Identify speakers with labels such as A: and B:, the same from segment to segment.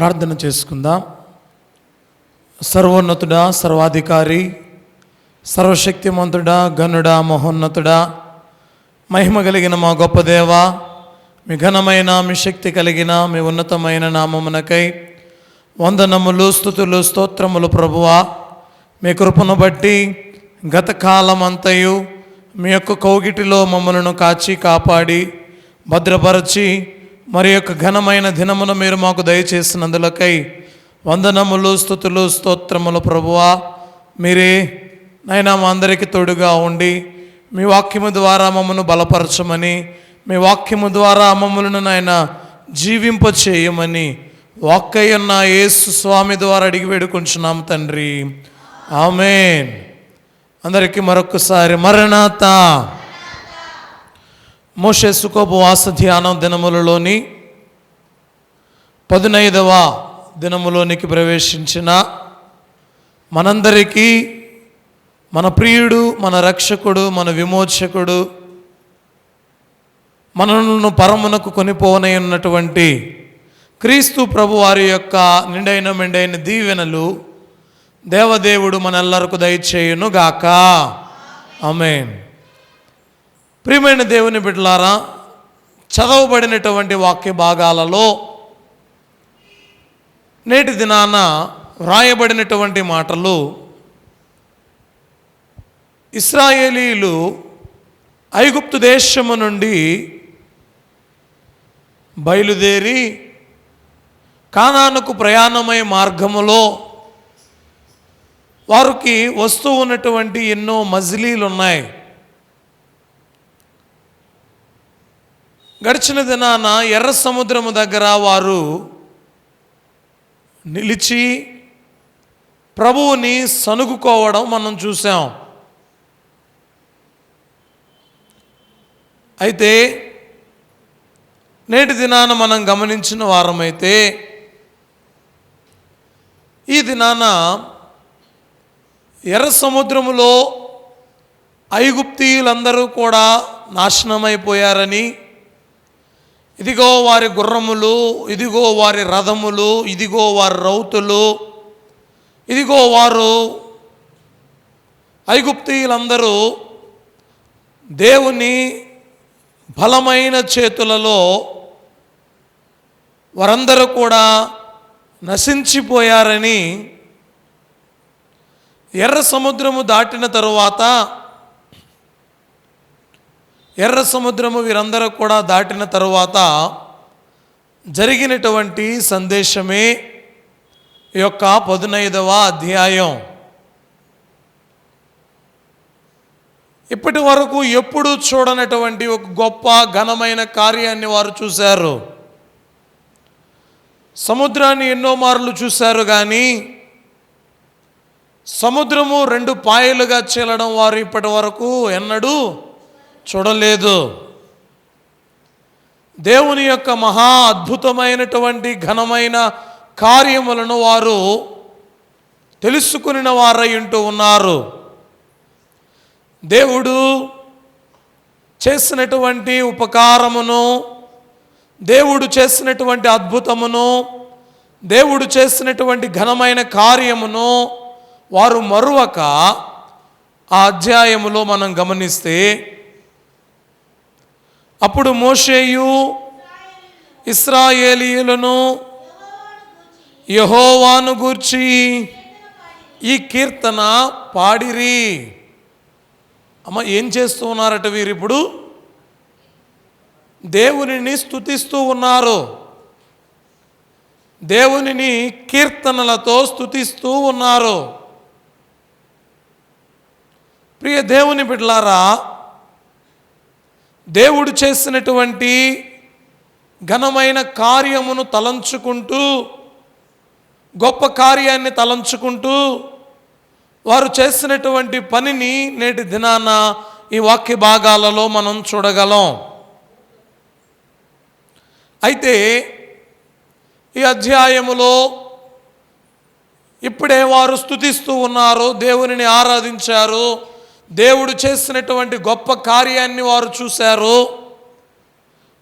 A: ప్రార్థన చేసుకుందాం. సర్వోన్నతుడా, సర్వాధికారి, సర్వశక్తిమంతుడా, ఘనుడా, మహోన్నతుడా, మహిమ కలిగిన మా గొప్ప దేవ, మీ ఘనమైన, మీ శక్తి కలిగిన, మీ ఉన్నతమైన నామమునకై వందనములు, స్తుతులు, స్తోత్రములు ప్రభువా. మీ కృపను బట్టి గత కాలమంతయు మీ యొక్క కౌగిటిలో మమ్మలను కాచి కాపాడి భద్రపరచి మరి యొక్క ఘనమైన దినమును మీరు మాకు దయచేసినందులకై వందనములు, స్తుతులు, స్తోత్రములు ప్రభువా. మీరే నైనా మా అందరికీ తోడుగా ఉండి మీ వాక్యము ద్వారా మమ్మను బలపరచమని, మీ వాక్యము ద్వారా మమ్మలను నాయన జీవింపచేయమని వాక్కయ్యున్న యేసు స్వామి ద్వారా అడిగి వేడుకుంటున్నాము తండ్రి. ఆమేన్. అందరికీ మరొకసారి మరణాతా. మోషే సుఖోపవాస ధ్యానం దినములలోని 15వ దినములోనికి ప్రవేశించిన మనందరికీ మన ప్రియుడు, మన రక్షకుడు, మన విమోచకుడు, మనలను పరమునకు కొనిపోనై ఉన్నటువంటి క్రీస్తు ప్రభు వారి యొక్క నిండైన మెండైన దీవెనలు దేవదేవుడు మనెల్లరకు దయచేయును గాక. ఆమేన్. ప్రియమైన దేవుని బిడ్డలారా, చదవబడినటువంటి వాక్య భాగాలలో నేటి దినాన వ్రాయబడినటువంటి మాటలు, ఇశ్రాయేలీలు ఐగుప్తు దేశము నుండి బయలుదేరి కానానుకు ప్రయాణమై మార్గములో వారికి వస్తూ ఉన్నటువంటి ఎన్నో మజిలీలు ఉన్నాయి. గడిచిన దినాన ఎర్ర సముద్రము దగ్గర వారు నిలిచి ప్రభువుని సనుగుకోవడం మనం చూసాం. అయితే నేటి దినాన మనం గమనించిన వారమైతే ఈ దినాన ఎర్ర సముద్రములో ఐగుప్తీయులందరూ కూడా నాశనమైపోయారని, ఇదిగో వారి గుర్రములు, ఇదిగో వారి రథములు, ఇదిగో వారి రౌతులు, ఇదిగో వారు ఐగుప్తీయులందరూ దేవుని బలమైన చేతులలో వారందరూ కూడా నశించిపోయారని, ఎర్ర సముద్రము దాటిన తరువాత, ఎర్ర సముద్రము వీరందరూ కూడా దాటిన తరువాత జరిగినటువంటి సందేశమే ఈ యొక్క 15వ అధ్యాయం. ఇప్పటి వరకు ఎప్పుడూ చూడనటువంటి ఒక గొప్ప ఘనమైన కార్యాన్ని వారు చూశారు. సముద్రాన్ని ఎన్నో మార్లు చూశారు, కానీ సముద్రము 2 పాయలుగా చీలడం వారు ఇప్పటి వరకు ఎన్నడూ చూడలేదు. దేవుని యొక్క మహా అద్భుతమైనటువంటి ఘనమైన కార్యములను వారు తెలుసుకుని వారై ఉంటూ ఉన్నారు. దేవుడు చేసినటువంటి ఉపకారమును, దేవుడు చేసినటువంటి అద్భుతమును, దేవుడు చేసినటువంటి ఘనమైన కార్యమును వారు మరువక ఆ అధ్యాయములో మనం గమనిస్తే, అప్పుడు మోషేయు ఇశ్రాయేలీయులను యెహోవాను గూర్చి ఈ కీర్తన పాడిరి. అమ్మ, ఏం చేస్తూ ఉన్నారట వీరు? ఇప్పుడు దేవునిని స్తుతిస్తూ ఉన్నారు. దేవునిని కీర్తనలతో స్తుతిస్తూ ఉన్నారు. ప్రియ దేవుని బిడ్డలారా, దేవుడు చేసినటువంటి ఘనమైన కార్యమును తలంచుకుంటూ, గొప్ప కార్యాన్ని తలంచుకుంటూ వారు చేసినటువంటి పనిని నేటి దినాన ఈ వాక్య భాగాలలో మనం చూడగలం. అయితే ఈ అధ్యాయములో ఇప్పుడే వారు స్తుతిస్తూ ఉన్నారు, దేవునిని ఆరాధించారు, దేవుడు చేసినటువంటి గొప్ప కార్యాన్ని వారు చూశారు.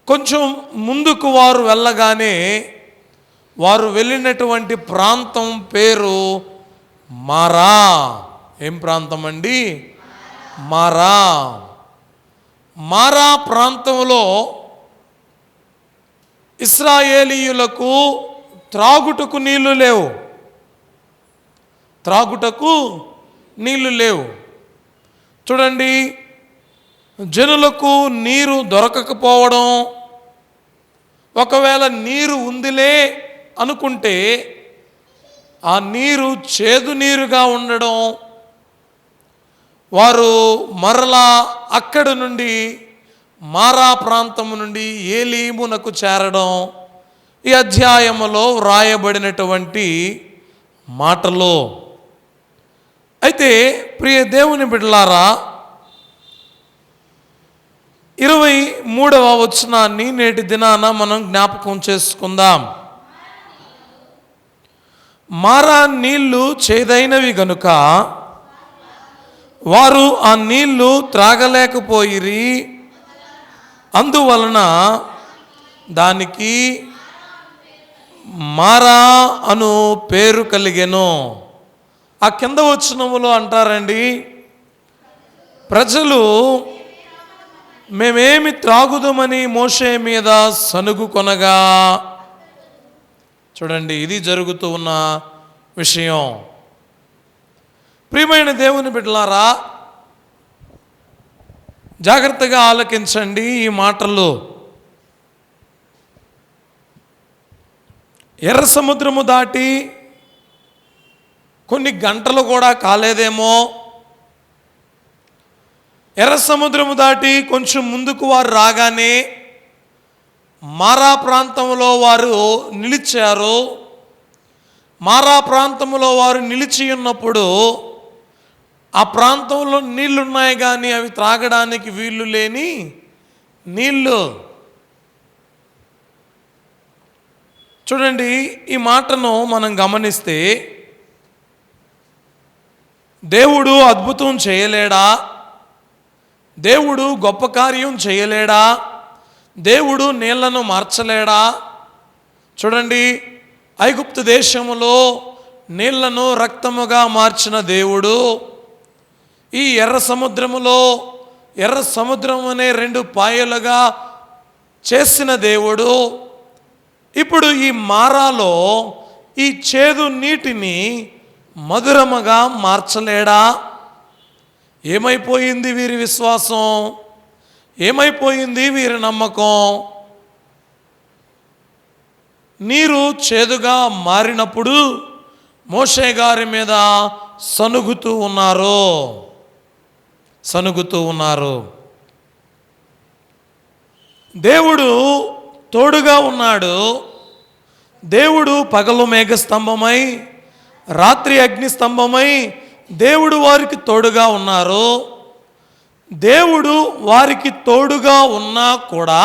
A: కొంచెం ముందుకు వారు వెళ్ళగానే వారు వెళ్ళినటువంటి ప్రాంతం పేరు మారా. ఏం ప్రాంతం అండి? మారా. మారా ప్రాంతంలో ఇశ్రాయేలీయులకు త్రాగుటకు నీళ్లు లేవు. త్రాగుటకు నీళ్లు లేవు. చూడండి, జనులకు నీరు దొరకకపోవడం, ఒకవేళ నీరు ఉందిలే అనుకుంటే ఆ నీరు చేదు నీరుగా ఉండడం, వారు మరలా అక్కడి నుండి మారా ప్రాంతము నుండి ఏలీమునకు చేరడం ఈ అధ్యాయములో వ్రాయబడినటువంటి మాటలు. అయితే ప్రియ దేవుని బిడ్డలారా, 23వ వచనాన్ని నేటి దినాన మనం జ్ఞాపకం చేసుకుందాం. మారా నీళ్లు చేదైనవి గనుక వారు ఆ నీళ్లు త్రాగలేకపోయిరి, అందువలన దానికి మారా అను పేరు కలిగెను. ఆ కింద వచనములో అంటారండి, ప్రజలు మేమేమి త్రాగుదామని మోషే మీద సనుగు కొనగా. చూడండి, ఇది జరుగుతూ ఉన్న విషయం. ప్రియమైన దేవుని బిడ్డలారా, జాగ్రత్తగా ఆలకించండి ఈ మాటలు. ఎర్ర సముద్రము దాటి కొన్ని గంటలు కూడా కాలేదేమో, ఎర్ర సముద్రము దాటి కొంచెం ముందుకు వారు రాగానే మారా ప్రాంతంలో వారు నిలిచారు. మారా ప్రాంతంలో వారు నిలిచి ఉన్నప్పుడు ఆ ప్రాంతంలో నీళ్లున్నాయి కానీ అవి త్రాగడానికి వీళ్ళు లేని నీళ్ళు. చూడండి, ఈ మాటను మనం గమనిస్తే దేవుడు అద్భుతం చేయలేడా? దేవుడు గొప్ప కార్యం చేయలేడా? దేవుడు నీళ్లను మార్చలేడా? చూడండి, ఐగుప్తు దేశములో నీళ్లను రక్తముగా మార్చిన దేవుడు ఈ ఎర్ర సముద్రములో ఎర్ర సముద్రం అనే 2 పాయలుగా చేసిన దేవుడు ఇప్పుడు ఈ మారాలో ఈ చేదు నీటిని మధురముగా మార్చలేడా? ఏమైపోయింది వీరి విశ్వాసం? ఏమైపోయింది వీరి నమ్మకం? నీరు చేదుగా మారినప్పుడు మోషే గారి మీద సనుగుతూ ఉన్నారు. దేవుడు తోడుగా ఉన్నాడు. దేవుడు పగలు మేఘస్తంభమై రాత్రి అగ్నిస్తంభమై దేవుడు వారికి తోడుగా ఉన్నారు. దేవుడు వారికి తోడుగా ఉన్నా కూడా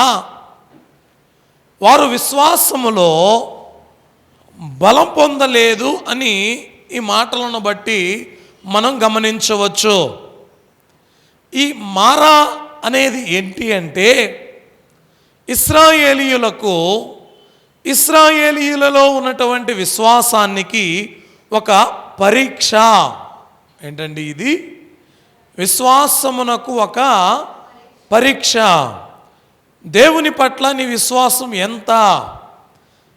A: వారు విశ్వాసములో బలం పొందలేదు అని ఈ మాటలను బట్టి మనం గమనించవచ్చు. ఈ మారా అనేది ఏంటి అంటే, ఇశ్రాయేలీయులలో ఉన్నటువంటి విశ్వాసానికి ఒక పరీక్ష. ఏంటండి ఇది? విశ్వాసమునకు ఒక పరీక్ష. దేవుని పట్ల నీ విశ్వాసం ఎంత?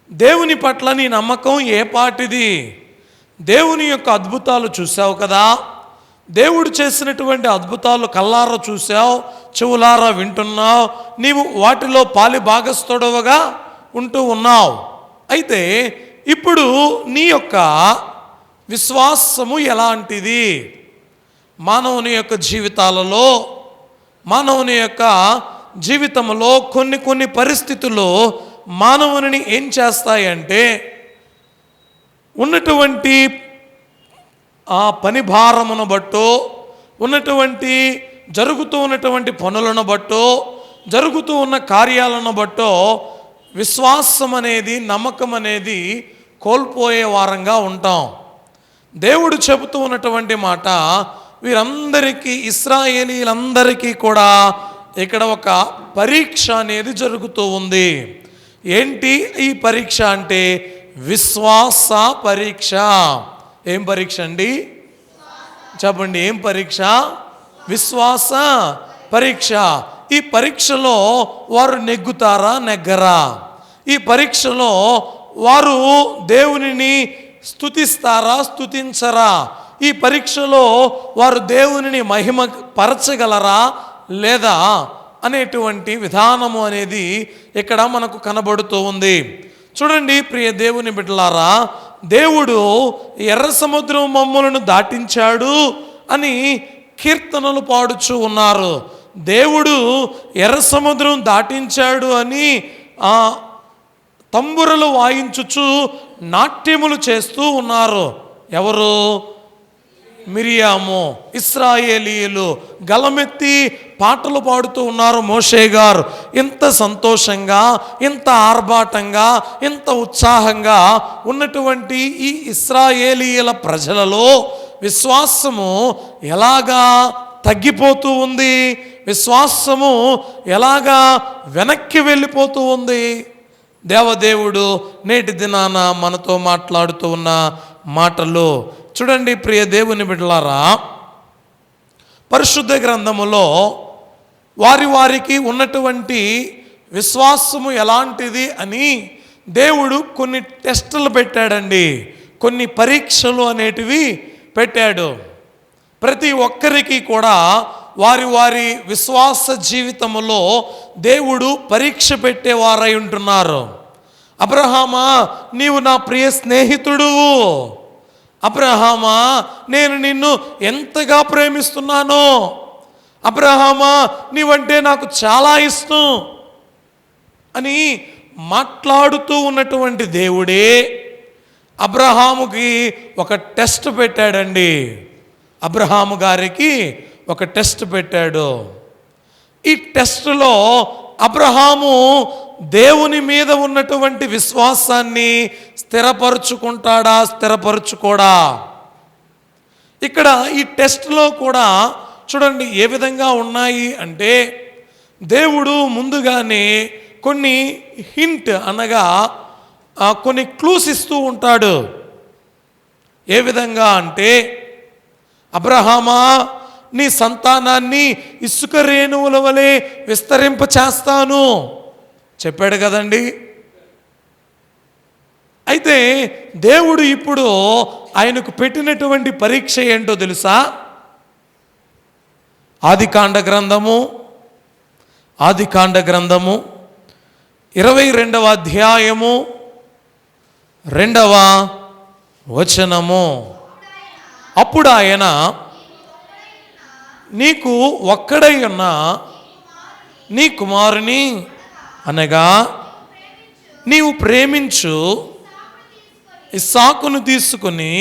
A: దేవుని పట్ల నీ నమ్మకం ఏ పాటిది? దేవుని యొక్క అద్భుతాలు చూసావు కదా, దేవుడు చేసినటువంటి అద్భుతాలు కళ్ళారా చూసావు, చెవులారా వింటున్నావు, నీవు వాటిలో పాలి భాగస్థుడవుగా ఉంటూ ఉన్నావు. అయితే ఇప్పుడు నీ యొక్క విశ్వాసము ఎలాంటిది? మానవుని యొక్క జీవితాలలో, మానవుని యొక్క జీవితంలో కొన్ని పరిస్థితుల్లో మానవుని ఏం చేస్తాయంటే, ఉన్నటువంటి ఆ పని భారమును బట్టో, జరుగుతూ ఉన్నటువంటి పనులను బట్టో, జరుగుతూ ఉన్న కార్యాలను బట్టో విశ్వాసం అనేది, నమ్మకం అనేది కోల్పోయే వారంగా ఉంటాం. దేవుడు చెబుతూ ఉన్నటువంటి మాట వీరందరికీ, ఇశ్రాయేలీలందరికీ కూడా ఇక్కడ ఒక పరీక్ష అనేది జరుగుతూ ఉంది. ఏంటి ఈ పరీక్ష అంటే, విశ్వాస పరీక్ష. ఏం పరీక్ష అండి? చెప్పండి, ఏం పరీక్ష? విశ్వాస పరీక్ష. ఈ పరీక్షలో వారు నెగ్గుతారా, నెగ్గరా? ఈ పరీక్షలో వారు దేవునిని స్తుతిస్తారా, స్తుతించరా? ఈ పరీక్షలో వారు దేవునిని మహిమ పరచగలరా లేదా అనేటువంటి విధానము అనేది ఇక్కడ మనకు కనబడుతూ ఉంది. చూడండి ప్రియ దేవుని బిడ్డలారా, దేవుడు ఎర్ర సముద్రం మమ్ములను దాటించాడు అని కీర్తనలు పాడుచూ ఉన్నారు. దేవుడు ఎర్ర సముద్రం దాటించాడు అని తంబురలు వాయించుచు నాట్యములు చేస్తూ ఉన్నారు. ఎవరు? మిరియాము, ఇశ్రాయేలీయులు గలమెత్తి పాటలు పాడుతూ ఉన్నారు. మోషే గారు ఇంత సంతోషంగా, ఇంత ఆర్భాటంగా, ఇంత ఉత్సాహంగా ఉన్నటువంటి ఈ ఇశ్రాయేలీయుల ప్రజలలో విశ్వాసము ఎలాగా తగ్గిపోతూ ఉంది, విశ్వాసము ఎలాగా వెనక్కి వెళ్ళిపోతూ ఉంది. దేవదేవుడు నేటి దినాన మనతో మాట్లాడుతూ ఉన్న మాటలు చూడండి ప్రియ దేవుని బిడ్డలారా. పరిశుద్ధ గ్రంథములో వారికి ఉన్నటువంటి విశ్వాసము ఎలాంటిది అని దేవుడు కొన్ని టెస్టులు పెట్టాడండి, కొన్ని పరీక్షలు అనేటివి పెట్టాడు. ప్రతి ఒక్కరికి కూడా వారి విశ్వాస జీవితములో దేవుడు పరీక్ష పెట్టేవారై ఉంటున్నారు. అబ్రహామా, నీవు నా ప్రియ స్నేహితుడు. అబ్రహామా, నేను నిన్ను ఎంతగా ప్రేమిస్తున్నానో. అబ్రహామా, నీవంటే నాకు చాలా ఇష్టం అని మాట్లాడుతూ ఉన్నటువంటి దేవుడే అబ్రహాముకి ఒక టెస్ట్ పెట్టాడండి. అబ్రహాము గారికి ఒక టెస్ట్ పెట్టాడు. ఈ టెస్టులో అబ్రహాము దేవుని మీద ఉన్నటువంటి విశ్వాసాన్ని స్థిరపరుచుకుంటాడా, స్థిరపరుచుకోడా? ఇక్కడ ఈ టెస్ట్లో కూడా చూడండి ఏ విధంగా ఉన్నాయి అంటే, దేవుడు ముందుగానే కొన్ని హింట్ అనగా కొన్ని క్లూస్ ఇస్తూ ఉంటాడు. ఏ విధంగా అంటే, అబ్రహామా, నీ సంతానాన్ని ఇసుక రేణువుల వలె విస్తరింప చేస్తాను చెప్పాడు కదండి. అయితే దేవుడు ఇప్పుడు ఆయనకు పెట్టినటువంటి పరీక్ష ఏంటో తెలుసా? ఆదికాండ గ్రంథము 22వ అధ్యాయము 2వ వచనము. అప్పుడు ఆయన, నీకు ఒక్కడై ఉన్న నీ కుమారుని అనగా నీవు ప్రేమించు ఇస్సాకును తీసుకుని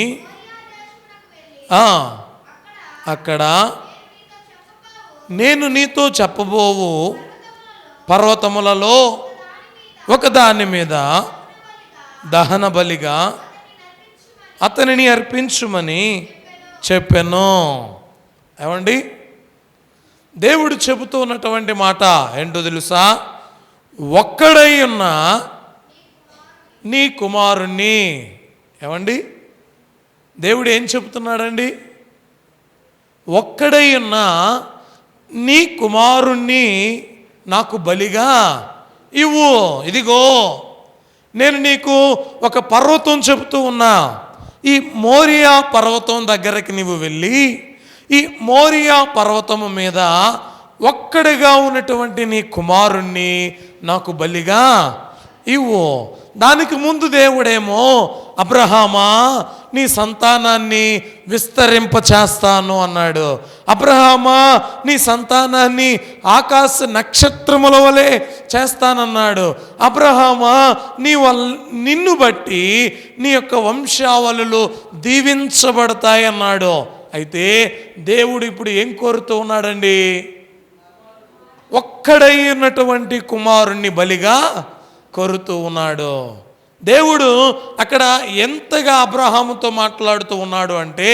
A: అక్కడ నేను నీతో చెప్పబోవు పర్వతములలో ఒకదాని మీద దహన బలిగా అతనిని అర్పించుమని చెప్పాను. ఏమండి, దేవుడు చెబుతూ ఉన్నటువంటి మాట ఏంటో తెలుసా? ఒక్కడై ఉన్న నీ కుమారుణ్ణి. ఏమండి, దేవుడు ఏం చెబుతున్నాడండి? ఒక్కడై ఉన్న నీ కుమారుణ్ణి నాకు బలిగా ఇవ్వు. ఇదిగో నేను నీకు ఒక పర్వతం చెబుతూ ఉన్నా. ఈ మోరియా పర్వతం దగ్గరికి నీవు వెళ్ళి ఈ మోరియా పర్వతము మీద ఒక్కడిగా ఉన్నటువంటి నీ కుమారుణ్ణి నాకు బలిగా ఇవ్వు. దానికి ముందు దేవుడేమో, అబ్రహామా, నీ సంతానాన్ని విస్తరింప చేస్తాను అన్నాడు. అబ్రహామా, నీ సంతానాన్ని ఆకాశ నక్షత్రముల వలె చేస్తానన్నాడు. అబ్రహామా, నిన్ను బట్టి నీ యొక్క వంశావళులు దీవించబడతాయి అన్నాడు. అయితే దేవుడు ఇప్పుడు ఏం కోరుతూ ఉన్నాడండి? ఒక్కడై ఉన్నటువంటి కుమారుణ్ణి బలిగా కోరుతూ ఉన్నాడు. దేవుడు అక్కడ ఎంతగా అబ్రహాముతో మాట్లాడుతూ ఉన్నాడు అంటే,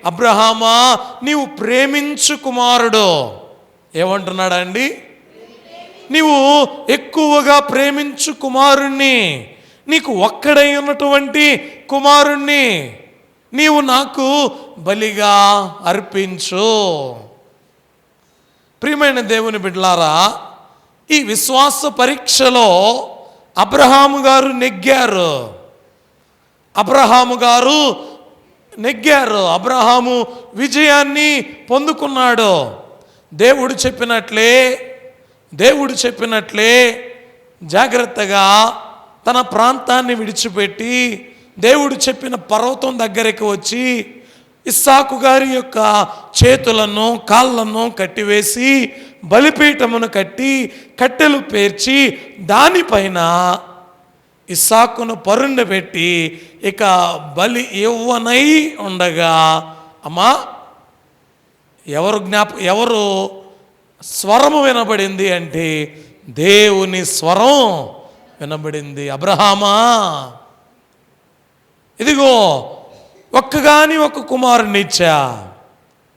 A: అబ్రహామా, నీవు ప్రేమించు కుమారుడు. ఏమంటున్నాడండి? నీవు ఎక్కువగా ప్రేమించు కుమారుణ్ణి, నీకు ఒక్కడై ఉన్నటువంటి కుమారుణ్ణి నీవు నాకు బలిగా అర్పించు. ప్రియమైన దేవుని బిడ్డలారా, ఈ విశ్వాస పరీక్షలో అబ్రహాము గారు నెగ్గారు. అబ్రహాము విజయాన్ని పొందుకున్నాడు. దేవుడు చెప్పినట్లే జాగ్రత్తగా తన ప్రాంతాన్ని విడిచిపెట్టి దేవుడు చెప్పిన పర్వతం దగ్గరికి వచ్చి ఇస్సాకు గారి యొక్క చేతులను కాళ్ళను కట్టివేసి బలిపీఠమును కట్టి కట్టెలు పేర్చి దానిపైన ఇస్సాకును పరుండబెట్టి ఇక బలి ఇవ్వనై ఉండగా, అమ్మా ఎవరు స్వరము వినబడింది అంటే దేవుని స్వరం వినబడింది. అబ్రహామా, ఇదిగో ఒక్క కుమారుని ఇచ్చా,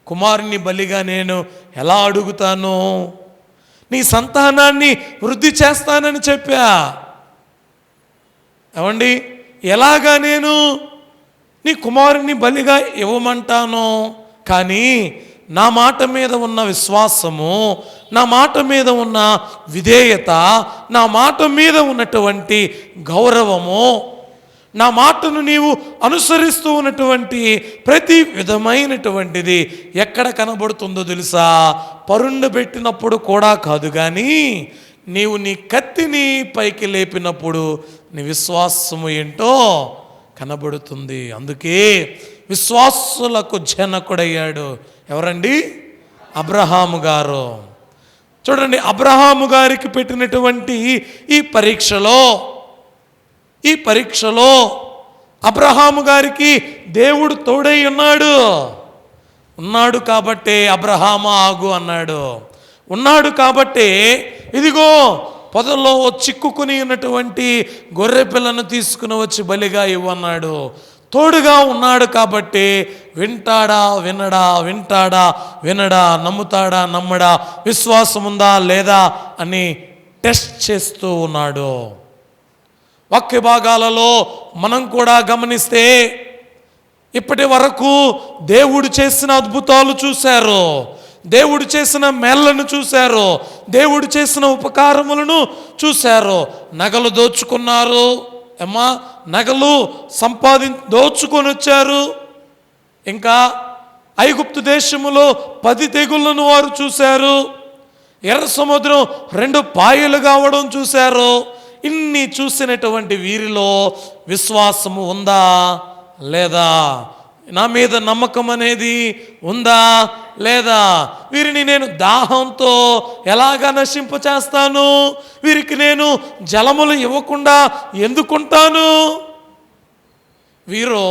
A: కుమారుని బలిగా నేను ఎలా అడుగుతాను? నీ సంతానాన్ని వృద్ధి చేస్తానని చెప్పా. ఏమండి, ఎలాగా నేను నీ కుమారుని బలిగా ఇవ్వమంటాను? కానీ నా మాట మీద ఉన్న విశ్వాసము, నా మాట మీద ఉన్న విధేయత, నా మాట మీద ఉన్నటువంటి గౌరవము, నా మాటను నీవు అనుసరిస్తూ ఉన్నటువంటి ప్రతి విధమైనటువంటిది ఎక్కడ కనబడుతుందో తెలుసా? పరుండబెట్టినప్పుడు కూడా కాదు, కానీ నీవు నీ కత్తిని పైకి లేపినప్పుడు నీ విశ్వాసము ఏంటో కనబడుతుంది. అందుకే విశ్వాసులకు జనకుడయ్యాడు. ఎవరండి? అబ్రహాము గారు. చూడండి, అబ్రహాము గారికి పెట్టినటువంటి ఈ పరీక్షలో అబ్రహాము గారికి దేవుడు తోడై ఉన్నాడు కాబట్టే అబ్రహామా ఆగు అన్నాడు. ఉన్నాడు కాబట్టే ఇదిగో పొదల్లో చిక్కుకుని ఉన్నటువంటి గొర్రె పిల్లను తీసుకుని వచ్చి బలిగా ఇవ్వన్నాడు. తోడుగా ఉన్నాడు కాబట్టి వింటాడా వినడా, నమ్ముతాడా నమ్మడా, విశ్వాసం ఉందా లేదా అని టెస్ట్ చేస్తూ ఉన్నాడు. వాక్య భాగాలలో మనం కూడా గమనిస్తే ఇప్పటి వరకు దేవుడు చేసిన అద్భుతాలు చూశారు, దేవుడు చేసిన మేళ్లను చూశారు, దేవుడు చేసిన ఉపకారములను చూశారు. నగలు దోచుకున్నారు, నగలు దోచుకొని వచ్చారు. ఇంకా ఐగుప్తు దేశములో 10 తెగుళ్లను వారు చూశారు. ఎర్ర సముద్రం 2 పాయలు కావడం చూశారు. ఇన్ని చూసినటువంటి వీరిలో విశ్వాసము ఉందా లేదా? నా మీద నమ్మకం అనేది ఉందా లేదా? వీరిని నేను దాహంతో ఎలాగా నశింపచేస్తాను? వీరికి నేను జలములు ఇవ్వకుండా ఎందుకుంటాను? వీరు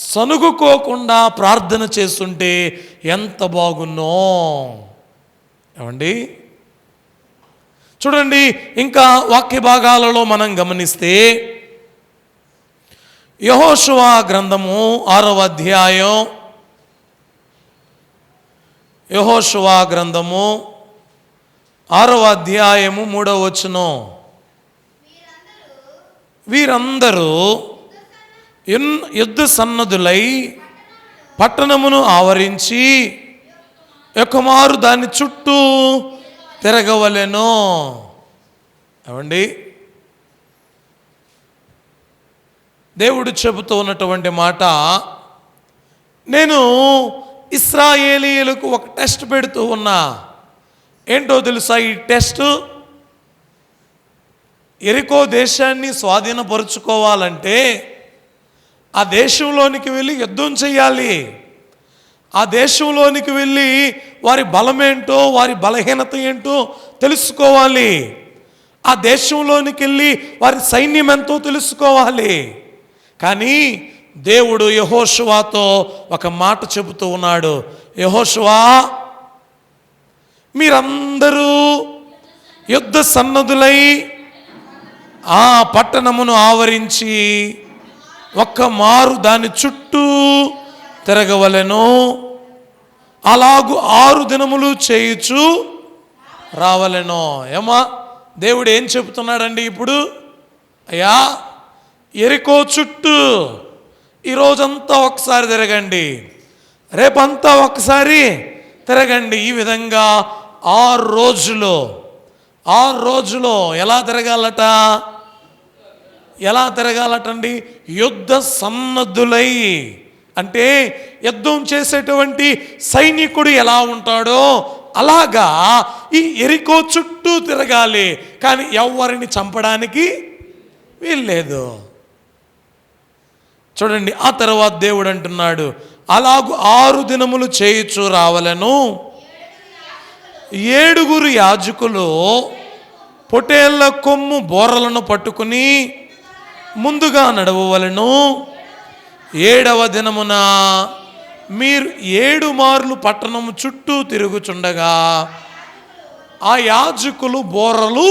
A: సనుగుకోకుండా ప్రార్థన చేస్తుంటే ఎంత బాగున్నో. ఏమండి, చూడండి, ఇంకా వాక్య భాగాలలో మనం గమనిస్తే యెహోషువ గ్రంథము 6వ అధ్యాయం, యెహోషువ గ్రంథము 6వ అధ్యాయము 3వ వచనం, వీరందరూ యుద్ధ సన్నద్ధులై పట్టణమును ఆవరించి యొక్కమారు దాని చుట్టూ తిరగవలెను. ఏమండి, దేవుడు చెబుతూ ఉన్నటువంటి మాట, నేను ఇశ్రాయేలీయులకు ఒక టెస్ట్ పెడుతూ ఉన్నా. ఏంటో తెలుసా ఈ టెస్ట్? యెరికో దేశాన్ని స్వాధీనపరుచుకోవాలంటే ఆ దేశంలోనికి వెళ్ళి యుద్ధం చేయాలి. ఆ దేశంలోనికి వెళ్ళి వారి బలమేంటో, వారి బలహీనత ఏంటో తెలుసుకోవాలి. ఆ దేశంలోనికి వెళ్ళి వారి సైన్యం ఎంతో తెలుసుకోవాలి. కానీ దేవుడు యెహోషువతో ఒక మాట చెబుతూ ఉన్నాడు. యెహోషువా, మీరందరూ యుద్ధ సన్నద్ధులై ఆ పట్టణమును ఆవరించి ఒక్క మారు దాని చుట్టూ తిరగవలెను. అలాగు 6 దినములు చేయుచు రావలెను. ఏమా, దేవుడు ఏం చెబుతున్నాడండి ఇప్పుడు? అయ్యా, ఎరికో చుట్టూ ఈరోజంతా ఒకసారి తిరగండి, రేపంతా ఒకసారి తిరగండి. ఈ విధంగా 6 రోజులో ఎలా తిరగాలటండి? యుద్ధ సన్నద్ధులై. అంటే యుద్ధం చేసేటువంటి సైనికుడు ఎలా ఉంటాడో అలాగా ఈ ఎరికో చుట్టూ తిరగాలి, కానీ ఎవరిని చంపడానికి వీల్లేదు. చూడండి, ఆ తర్వాత దేవుడు అంటున్నాడు, అలాగూ 6 దినములు చేయుచు రావలెను. 7 యాజకులు పొటేళ్ల కొమ్ము బోరలను పట్టుకుని ముందుగా నడవవలెను. 7వ దినమున మీరు 7 మార్లు పట్టణము చుట్టూ తిరుగుచుండగా ఆ యాజకులు బోరలు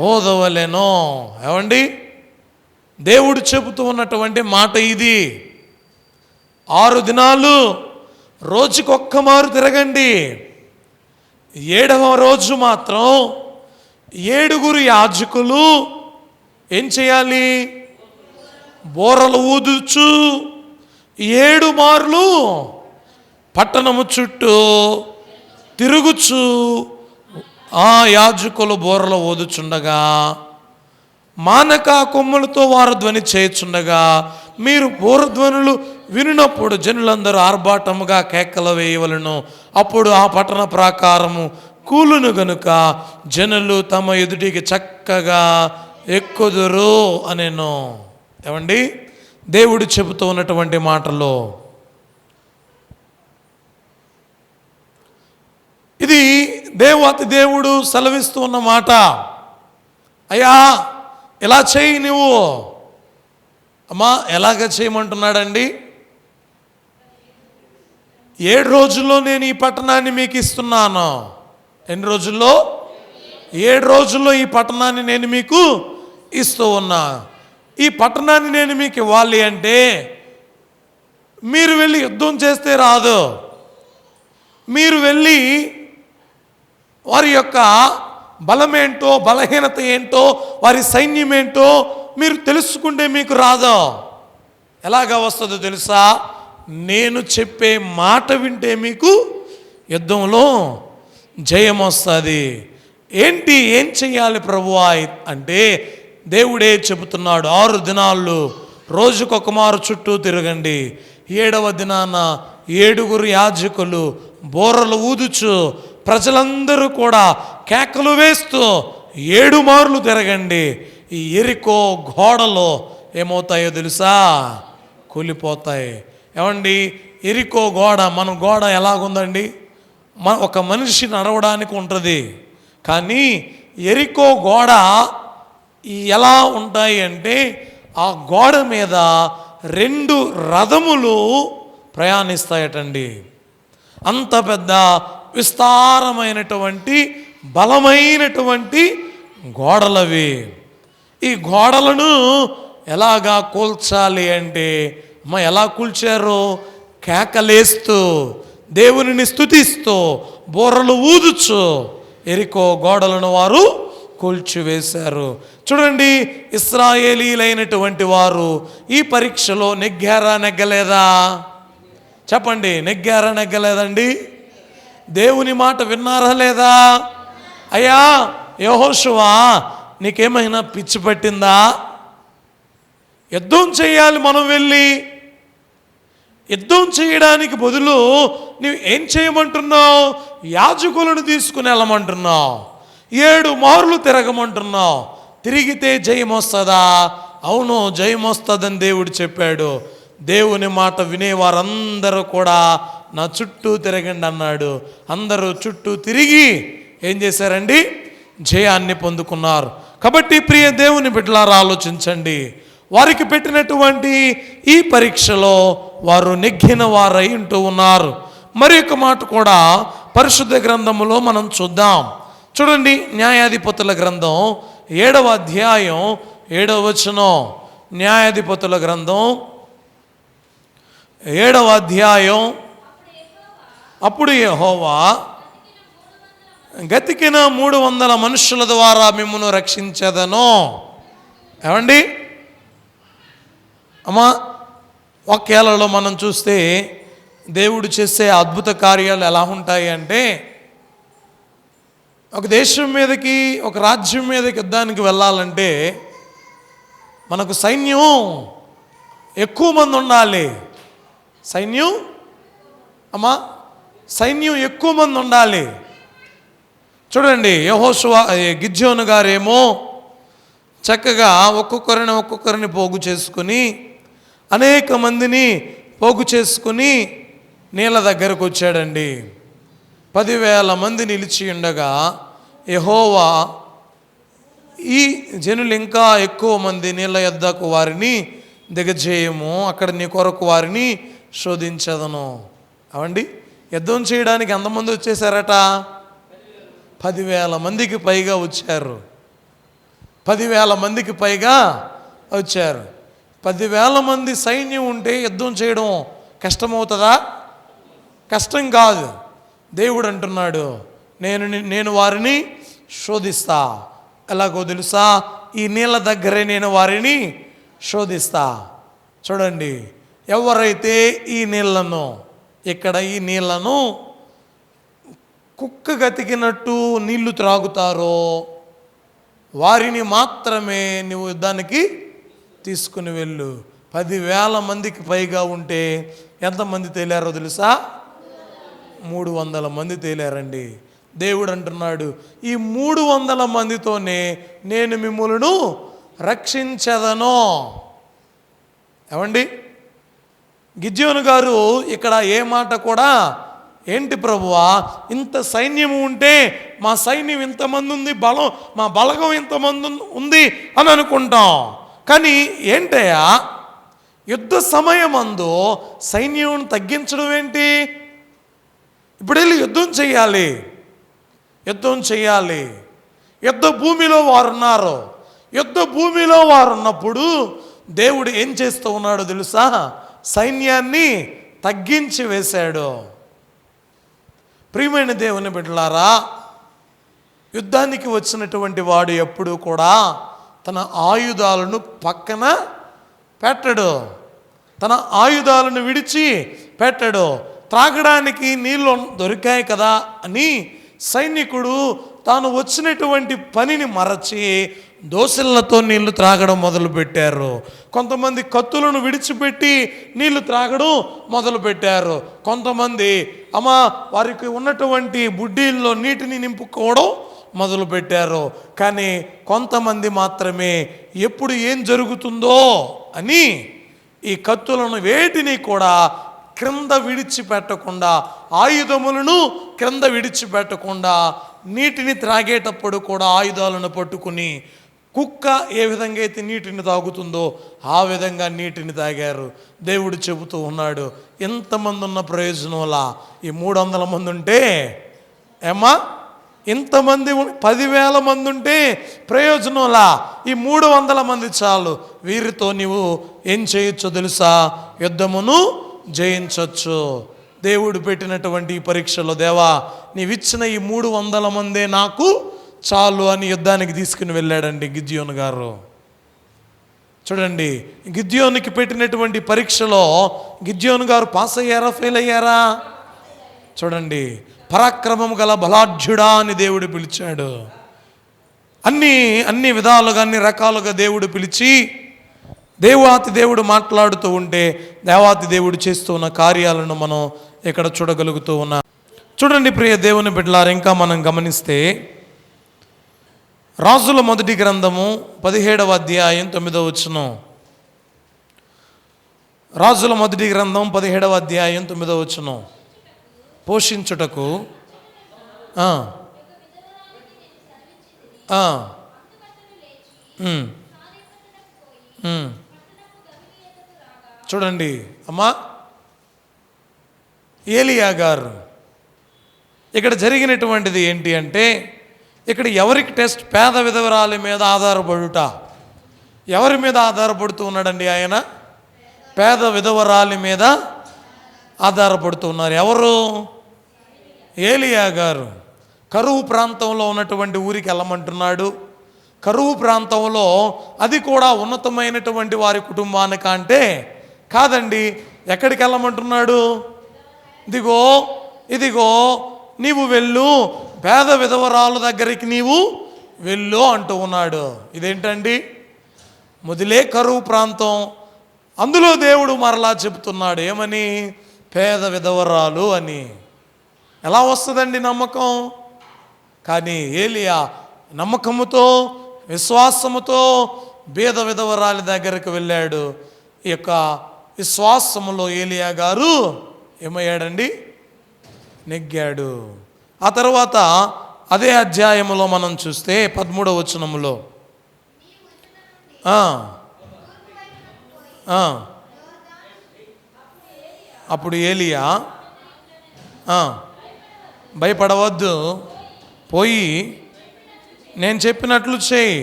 A: ఊదవలెను. ఏమండి, దేవుడు చెబుతూ ఉన్నటువంటి మాట ఇది. 6 దినాలు రోజుకొక్క మారు తిరగండి. 7వ రోజు మాత్రం 7 యాజకులు ఏం చేయాలి? బోరలు ఊదుచు 7 మార్లు పట్టణము చుట్టూ తిరుగుచు ఆ యాజకులు బోరలు ఊదుచుండగా మానక కొమ్ములతో వారు ధ్వని చేయుచుండగా మీరు బోరధ్వనులు వినినప్పుడు జనులందరూ ఆర్భాటముగా కేకలు వేయవలను. అప్పుడు ఆ పట్టణ ప్రాకారము కూలును గనుక జనులు తమ ఎదుటికి చక్కగా ఎక్కుదురు అనేను. ఏమండి, దేవుడు చెబుతూ ఉన్నటువంటి మాటలో ఇది అతి దేవుడు సెలవిస్తూ ఉన్న మాట. అయ్యా, ఎలా చేయి నువ్వు? అమ్మా, ఎలాగ చేయమంటున్నాడండి? 7 రోజుల్లో నేను ఈ పట్టణాన్ని మీకు ఇస్తున్నాను. ఎన్ని రోజుల్లో? 7 రోజుల్లో ఈ పట్టణాన్ని నేను మీకు ఇస్తూ ఉన్నా. ఈ పట్టణాన్ని నేను మీకు ఇవ్వాలి అంటే మీరు వెళ్ళి యుద్ధం చేస్తే రాదు. మీరు వెళ్ళి వారి యొక్క బలమేంటో, బలహీనత ఏంటో, వారి సైన్యం ఏంటో మీరు తెలుసుకుంటే మీకు రాదు. ఎలాగా వస్తుందో తెలుసా? నేను చెప్పే మాట వింటే మీకు యుద్ధంలో జయం వస్తుంది. ఏం చెయ్యాలి ప్రభువా అంటే దేవుడే చెబుతున్నాడు, 6 దినాలు రోజుకొక మారు చుట్టూ తిరగండి. 7వ దినాన 7 యాజకులు బోరలు ఊదుచు ప్రజలందరూ కూడా కేకలు వేస్తూ 7 మార్లు తిరగండి. ఈ ఎరికో గోడలో ఏమవుతాయో తెలుసా? కూలిపోతాయి. ఏమండి, ఎరికో గోడ, మన గోడ ఎలాగుందండి? ఒక మనిషి నడవడానికి ఉంటుంది, కానీ ఎరికో గోడ ఎలా ఉంటాయి అంటే ఆ గోడ మీద 2 రథములు ప్రయాణిస్తాయటండి. అంత పెద్ద విస్తారమైనటువంటి బలమైనటువంటి గోడలవి. ఈ గోడలను ఎలాగా కూల్చాలి అంటే ఎలా కూల్చారు? కేకలేస్తూ దేవునిని స్తుతిస్తూ బోరలు ఊదుచు ఎరికో గోడలను వారు కూల్చివేశారు. చూడండి, ఇశ్రాయేలీలైనటువంటి వారు ఈ పరీక్షలో నెగ్గలేదా? చెప్పండి, నెగ్గలేదండి? దేవుని మాట విన్నారా లేదా? అయ్యా యెహోషువా, నీకేమైనా పిచ్చి పట్టిందా? యుద్ధం చేయాలి మనం వెళ్ళి. యుద్ధం చేయడానికి బదులు నువ్వు ఏం చేయమంటున్నావు? యాజకులను తీసుకుని వెళ్ళమంటున్నావు. 7 మార్లు తిరగమంటున్నావు. తిరిగితే జయం వస్తుందా? అవును, జయం వస్తుందని దేవుడు చెప్పాడు. దేవుని మాట వినేవారందరూ కూడా నా చుట్టూ తిరగండి అన్నాడు. అందరూ చుట్టూ తిరిగి ఏం చేశారండి? జయాన్ని పొందుకున్నారు. కాబట్టి ప్రియ దేవుని బిడ్డలారా, ఆలోచించండి. వారికి పెట్టినటువంటి ఈ పరీక్షలో వారు నెగ్గిన వారై ఉంటూ ఉన్నారు. మరి ఒక మాట కూడా పరిశుద్ధ గ్రంథములో మనం చూద్దాం. చూడండి, న్యాయాధిపతుల గ్రంథం 7వ అధ్యాయం 7వ వచనం. న్యాయాధిపతుల గ్రంథం 7వ అధ్యాయం. అప్పుడు యెహోవా గతికిన 300 మనుషుల ద్వారా మిమ్మును రక్షించదను. ఏమండి, అమ్మా వాక్యాలలో మనం చూస్తే దేవుడు చేసే అద్భుత కార్యాలు ఎలా ఉంటాయి అంటే, ఒక దేశం మీదకి, ఒక రాజ్యం మీదకి యుద్ధానికి వెళ్ళాలంటే మనకు సైన్యం ఎక్కువ మంది ఉండాలి. సైన్యం ఎక్కువ మంది ఉండాలి. చూడండి, యెహోషువ గిద్యోను గారేమో చక్కగా ఒక్కొక్కరిని పోగు చేసుకుని, అనేక మందిని పోగు చేసుకుని నీళ్ళ దగ్గరకు వచ్చాడండి. 10,000 మంది నిలిచి ఉండగా యెహోవా ఈ జనులు ఇంకా ఎక్కువ మంది నీళ్ళ యొద్దకు వారిని దిగజేయము, అక్కడ నీ కొరకు వారిని శోధించదను. అవండి, యుద్ధం చేయడానికి ఎంతమంది వచ్చేసారట? 10,000 మందికి పైగా వచ్చారు. 10,000 మందికి పైగా వచ్చారు. 10,000 మంది సైన్యం ఉంటే యుద్ధం చేయడం కష్టమవుతుందా? కష్టం కాదు. దేవుడు అంటున్నాడు, నేను వారిని శోధిస్తా. ఎలాగో తెలుసా? ఈ నీళ్ళ దగ్గరే నేను వారిని శోధిస్తా. చూడండి, ఎవరైతే ఈ నీళ్లను కుక్క గతికినట్టు నీళ్లు త్రాగుతారో వారిని మాత్రమే నువ్వు యుద్ధానికి తీసుకుని వెళ్ళు. 10,000 మందికి పైగా ఉంటే ఎంతమంది తేలారో తెలుసా? 300 మంది తేలారండి. దేవుడు అంటున్నాడు, ఈ 300 మందితోనే నేను మిమ్ములను రక్షించదను. ఏమండి, గిద్యోను గారు ఇక్కడ ఏ మాట కూడా, ఏంటి ప్రభువా ఇంత సైన్యం ఉంటే మా సైన్యం ఇంతమంది ఉంది, మా బలగం ఇంతమంది ఉంది అని అనుకుంటాం. కానీ ఏంటయ్యా, యుద్ధ సమయమందు సైన్యం తగ్గించడం ఏంటి? ఇప్పుడు వెళ్ళి యుద్ధం చేయాలి. యుద్ధ భూమిలో వారున్నారు. యుద్ధ భూమిలో వారున్నప్పుడు దేవుడు ఏం చేస్తూ ఉన్నాడో తెలుసా? సైన్యాన్ని తగ్గించి వేశాడు. ప్రియమైన దేవుని బిడ్డలారా, యుద్ధానికి వచ్చినటువంటి వాడు ఎప్పుడూ కూడా తన ఆయుధాలను పక్కన పెట్టడు, తన ఆయుధాలను విడిచి పెట్టడు. త్రాగడానికి నీళ్ళు దొరికాయి కదా అని సైనికుడు తాను వచ్చినటువంటి పనిని మరచి దోసెళ్లతో నీళ్లు త్రాగడం మొదలుపెట్టారు. కొంతమంది కత్తులను విడిచిపెట్టి నీళ్లు త్రాగడం మొదలుపెట్టారు. కొంతమంది వారికి ఉన్నటువంటి బుడ్డీల్లో నీటిని నింపుకోవడం మొదలుపెట్టారు. కానీ కొంతమంది మాత్రమే ఎప్పుడు ఏం జరుగుతుందో అని ఈ కత్తులను వేటిని కూడా క్రింద విడిచిపెట్టకుండా, ఆయుధములను క్రింద విడిచిపెట్టకుండా, నీటిని త్రాగేటప్పుడు కూడా ఆయుధాలను పట్టుకుని, కుక్క ఏ విధంగా అయితే నీటిని తాగుతుందో ఆ విధంగా నీటిని తాగారు. దేవుడు చెబుతూ ఉన్నాడు, ఎంతమంది ఉన్న ప్రయోజనంలా? ఈ 300 మంది ఉంటే ఇంతమంది 10,000 మంది ఉంటే ప్రయోజనంలా? ఈ 300 మంది చాలు. వీరితో నీవు ఏం చేయొచ్చో తెలుసా? యుద్ధమును జయించవచ్చు. దేవుడు పెట్టినటువంటి ఈ పరీక్షలో, దేవా నీవిచ్చిన ఈ 300 మందే నాకు చాలు అని యుద్ధానికి తీసుకుని వెళ్ళాడండి గిద్యోను గారు. చూడండి, గిద్యోనికి పెట్టినటువంటి పరీక్షలో గిద్యోను గారు పాస్ అయ్యారా, ఫెయిల్ అయ్యారా? చూడండి, పరాక్రమం గల బలాఢ్యుడా అని దేవుడు పిలిచాడు. అన్ని విధాలుగా, అన్ని రకాలుగా దేవుడు పిలిచి, దేవాతి దేవుడు మాట్లాడుతూ ఉంటే దేవాతి దేవుడు చేస్తూ ఉన్న కార్యాలను మనం ఇక్కడ చూడగలుగుతూ ఉన్నాం. చూడండి ప్రియ దేవుని బిడ్డలారా, ఇంకా మనం గమనిస్తే రాజుల మొదటి గ్రంథము 17వ అధ్యాయం 9వ వచనం. రాజుల మొదటి గ్రంథం 17వ అధ్యాయం 9వ వచనం. పోషించుటకు చూడండి అమ్మా, ఏలియా గారు ఇక్కడ జరిగినటువంటిది ఏంటి అంటే, ఇక్కడ ఎవరికి టెస్ట్? పేద విధవరాలి మీద ఆధారపడుట. ఎవరి మీద ఆధారపడుతూ ఉన్నాడండి ఆయన? పేద విధవరాలి మీద ఆధారపడుతూ ఉన్నారు. ఎవరు? ఏలియా గారు. కరువు ప్రాంతంలో ఉన్నటువంటి ఊరికి వెళ్ళమంటున్నాడు. కరువు ప్రాంతంలో, అది కూడా ఉన్నతమైనటువంటి వారి కుటుంబానికి అంటే కాదండి. ఎక్కడికి వెళ్ళమంటున్నాడు? ఇదిగో ఇదిగో నీవు వెళ్ళు, పేద విధవరాల దగ్గరికి నీవు వెళ్ళు అంటూ ఉన్నాడు. ఇదేంటండి? మొదలే కరువు ప్రాంతం, అందులో దేవుడు మరలా చెబుతున్నాడు ఏమని? పేద విధవరాలు అని. ఎలా వస్తుందండి నమ్మకం? కానీ ఏలియా నమ్మకముతో, విశ్వాసముతో పేద విధవరాలి దగ్గరికి వెళ్ళాడు. ఈ యొక్క విశ్వాసములో ఏలియా గారు ఏమయ్యాడండి? నెగ్గాడు. ఆ తర్వాత అదే అధ్యాయములో మనం చూస్తే 13వ వచనములో అప్పుడు ఏలియా భయపడవద్దు, పోయి నేను చెప్పినట్లు చేయి.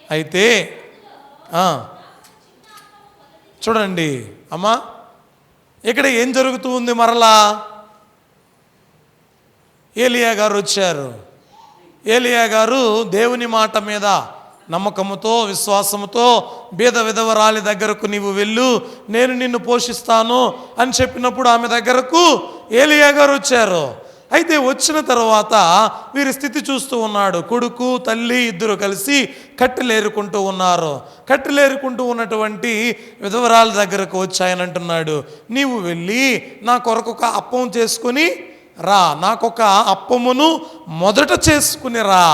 A: అయితే చూడండి అమ్మా, ఇక్కడ ఏం జరుగుతూ ఉంది? మరలా ఏలియా గారు వచ్చారు. ఏలియా గారు దేవుని మాట మీద నమ్మకముతో, విశ్వాసముతో బీద విధవరాలి దగ్గరకు నీవు వెళ్ళు, నేను నిన్ను పోషిస్తాను అని చెప్పినప్పుడు ఆమె దగ్గరకు ఏలియా గారు వచ్చారు. అయితే వచ్చిన తర్వాత వీరి స్థితి చూస్తూ ఉన్నాడు. కొడుకు, తల్లి ఇద్దరు కలిసి కట్టెలేరుకుంటూ ఉన్నారు. కట్టెలేరుకుంటూ ఉన్నటువంటి విధవరాల దగ్గరకు వచ్చి ఆయన అంటున్నాడు, నీవు వెళ్ళి నా కొరకు ఒక అప్పం చేసుకుని రా, నాకొక అప్పమును మొదట చేసుకుని రా.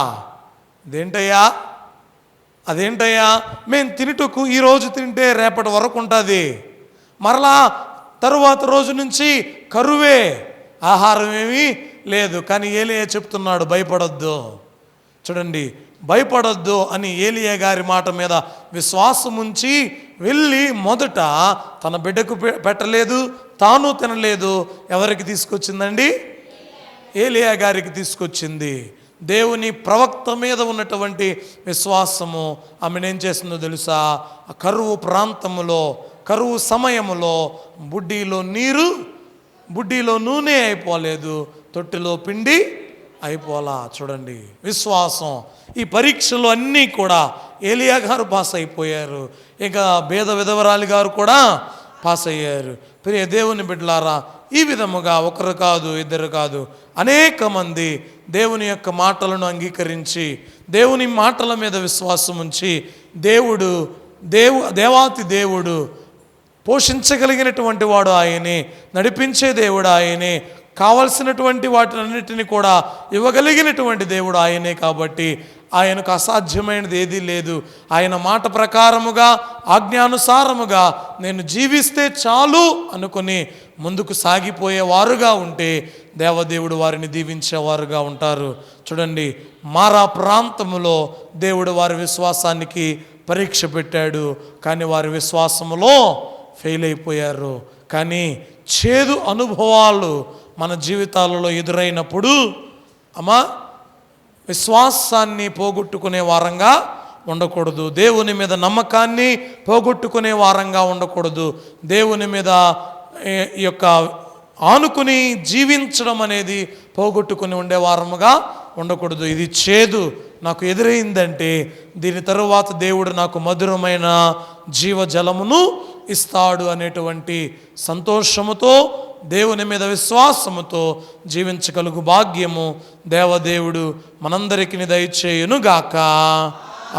A: అదేంటయ్యా? మేము తినుటకు ఈరోజు తింటే రేపటి వరకు ఉంటుంది, మరలా తరువాత రోజు నుంచి కరువే, ఆహారం ఏమీ లేదు. కానీ ఏలియా చెప్తున్నాడు భయపడొద్దు. చూడండి, భయపడొద్దు అని ఏలియా గారి మాట మీద విశ్వాసం ఉంచి వెళ్ళి మొదట తన బిడ్డకు పెట్టలేదు, తాను తినలేదు. ఎవరికి తీసుకొచ్చిందండి? ఏలియా గారికి తీసుకొచ్చింది. దేవుని ప్రవక్త మీద ఉన్నటువంటి విశ్వాసము ఆమెనేం చేసిందో తెలుసా? ఆ కరువు ప్రాంతములో, కరువు సమయములో బుడ్డీలో నూనె అయిపోలేదు, తొట్టిలో పిండి అయిపోలా. చూడండి విశ్వాసం. ఈ పరీక్షలు అన్నీ కూడా ఏలియా గారు పాస్ అయిపోయారు, ఇక బేద విధవరాలి గారు కూడా పాస్ అయ్యారు. ప్రియ దేవుని బిడ్డలారా, ఈ విధముగా ఒకరు కాదు, ఇద్దరు కాదు, అనేక మంది దేవుని యొక్క మాటలను అంగీకరించి, దేవుని మాటల మీద విశ్వాసం ఉంచి, దేవాతి దేవుడు పోషించగలిగినటువంటి వాడు ఆయనే, నడిపించే దేవుడు ఆయనే, కావలసినటువంటి వాటినన్నిటిని కూడా ఇవ్వగలిగినటువంటి దేవుడు ఆయనే. కాబట్టి ఆయనకు అసాధ్యమైనది ఏదీ లేదు. ఆయన మాట ప్రకారముగా, ఆజ్ఞానుసారముగా నేను జీవిస్తే చాలు అనుకుని ముందుకు సాగిపోయేవారుగా ఉంటే దేవదేవుడు వారిని దీవించేవారుగా ఉంటారు. చూడండి, మారా ప్రాంతములో దేవుడు వారి విశ్వాసానికి పరీక్ష పెట్టాడు, కానీ వారి విశ్వాసములో ఫెయిల్ అయిపోయారు. కానీ చేదు అనుభవాలు మన జీవితాలలో ఎదురైనప్పుడు విశ్వాసాన్ని పోగొట్టుకునే వారంగా ఉండకూడదు, దేవుని మీద నమ్మకాన్ని పోగొట్టుకునే వారంగా ఉండకూడదు, దేవుని మీద ఈ యొక్క ఆనుకుని జీవించడం అనేది పోగొట్టుకుని ఉండే వారముగా ఉండకూడదు. ఇది చేదు నాకు ఎదురైందంటే దీని తరువాత దేవుడు నాకు మధురమైన జీవజలమును ఇస్తాడు అనేటువంటి సంతోషముతో, దేవుని మీద విశ్వాసముతో జీవించగలుగు భాగ్యము దేవదేవుడు మనందరికీ దయచేయునుగాక.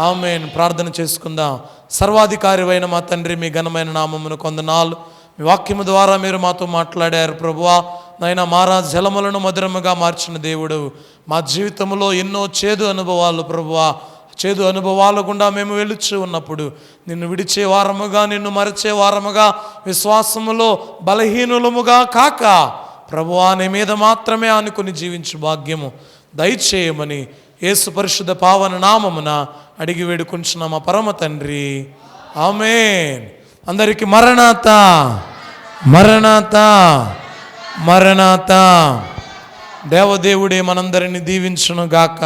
A: ఆమేన్. ప్రార్థన చేసుకుందాం. సర్వాధికారివైన మా తండ్రి, మీ ఘనమైన నామమును కొందనాలు. మీ వాక్యము ద్వారా మీరు మాతో మాట్లాడారు ప్రభువా. నాయన, మారా జలములను మధురముగా మార్చిన దేవుడు, మా జీవితంలో ఎన్నో చేదు అనుభవాలు ప్రభువా, చేదు అనుభవాల గుండా మేము వెళుచు ఉన్నప్పుడు నిన్ను విడిచే వారముగా, నిన్ను మరచే వారముగా, విశ్వాసములో బలహీనులముగా కాక ప్రభువా నీ మీద మాత్రమే అనుకుని జీవించు భాగ్యము దయచేయమని యేసు పరిశుద్ధ పావన నామమున అడిగి వేడుకుంటున్న మా పరమ తండ్రి, ఆమేన్. అందరికీ మరణాత మరణాత మరణాత. దేవదేవుడే మనందరిని దీవించును గాక.